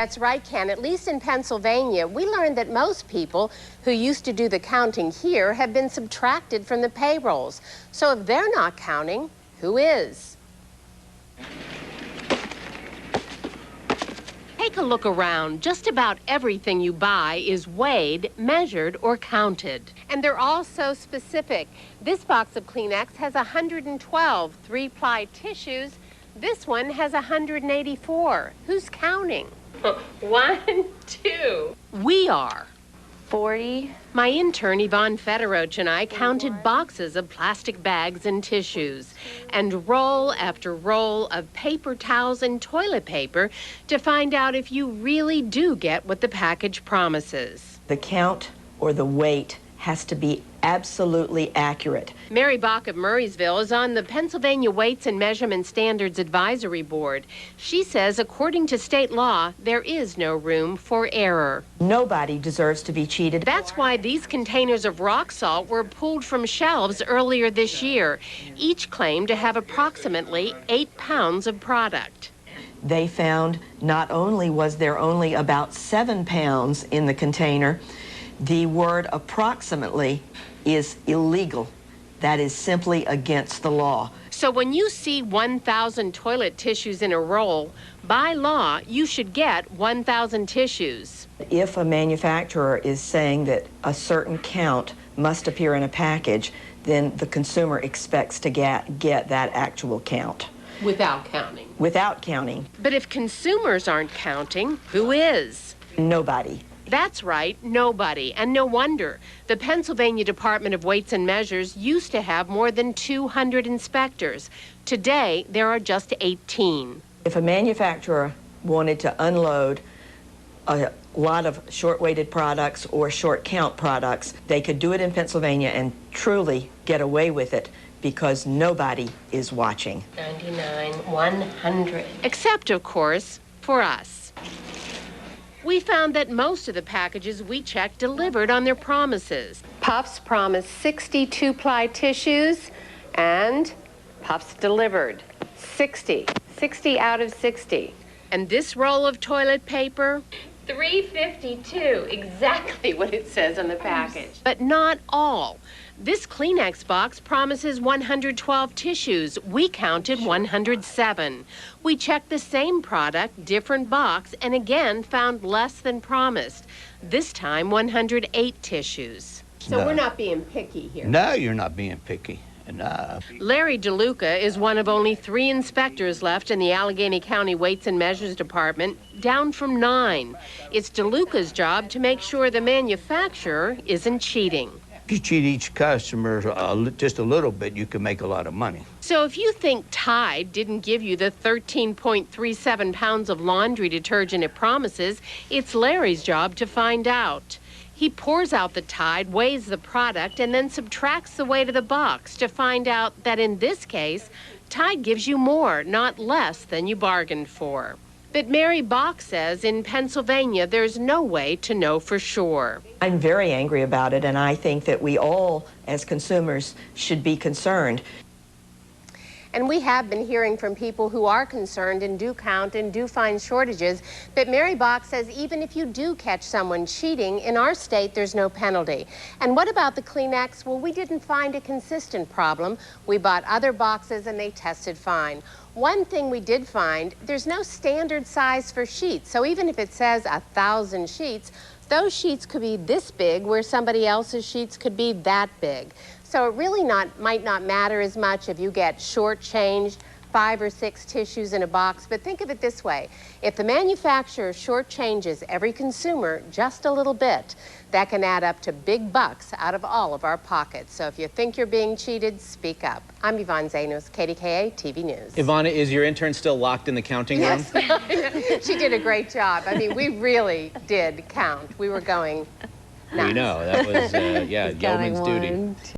That's right, Ken. At least in Pennsylvania, we learned that most people who used to do the counting here have been subtracted from the payrolls. So if they're not counting, who is? Take a look around. Just about everything you buy is weighed, measured, or counted. And they're all so specific. This box of Kleenex has 112 three-ply tissues. This one has 184. Who's counting? 1, 2. We are. 40. My intern, Yvonne Federoch, and I counted boxes of plastic bags and tissues and roll after roll of paper towels and toilet paper to find out if you really do get what the package promises. The count or the weight has to be absolutely accurate. Mary Bach of Murraysville is on the Pennsylvania Weights and Measurement Standards Advisory Board. She says, according to state law, there is no room for error. Nobody deserves to be cheated. That's why these containers of rock salt were pulled from shelves earlier this year. Each claimed to have approximately 8 pounds of product. They found not only was there only about 7 pounds in the container, the word approximately is illegal. That is simply against the law. So when you see 1,000 toilet tissues in a roll, by law, you should get 1,000 tissues. If a manufacturer is saying that a certain count must appear in a package, then the consumer expects to get that actual count. Without counting. Without counting. But if consumers aren't counting, who is? Nobody. That's right, nobody. And no wonder. The Pennsylvania Department of Weights and Measures used to have more than 200 inspectors. Today, there are just 18. If a manufacturer wanted to unload a lot of short-weighted products or short-count products, they could do it in Pennsylvania and truly get away with it because nobody is watching. 99, 100. Except, of course, for us. We found that most of the packages we checked delivered on their promises. Puffs promised 60 two-ply tissues, and Puffs delivered 60 out of 60. And this roll of toilet paper? 352, exactly what it says on the package. But not all. This Kleenex box promises 112 tissues. We counted 107. We checked the same product, different box, and again found less than promised. This time, 108 tissues. So No. we're not being picky here. No, you're not being picky. No. Larry DeLuca is one of only 3 inspectors left in the Allegheny County Weights and Measures Department, down from 9. It's DeLuca's job to make sure the manufacturer isn't cheating. If you cheat each customer just a little bit, you can make a lot of money. So if you think Tide didn't give you the 13.37 pounds of laundry detergent it promises, it's Larry's job to find out. He pours out the Tide, weighs the product, and then subtracts the weight of the box to find out that in this case, Tide gives you more, not less than you bargained for. But Mary Bach says in Pennsylvania, there's no way to know for sure. I'm very angry about it, and I think that we all, as consumers, should be concerned. And we have been hearing from people who are concerned and do count and do find shortages. But Mary Bach says even if you do catch someone cheating, in our state, there's no penalty. And what about the Kleenex? Well, we didn't find a consistent problem. We bought other boxes and they tested fine. One thing we did find, there's no standard size for sheets. So even if it says 1,000 sheets, those sheets could be this big where somebody else's sheets could be that big. So it really might not matter as much if you get shortchanged 5 or 6 tissues in a box. But think of it this way. If the manufacturer shortchanges every consumer just a little bit, that can add up to big bucks out of all of our pockets. So if you think you're being cheated, speak up. I'm Yvonne Zanos, KDKA TV News. Ivana, is your intern still locked in the counting room? Yes. She did a great job. I mean, we really did count. We were going nuts. We know. That was, yeah, yeoman's duty.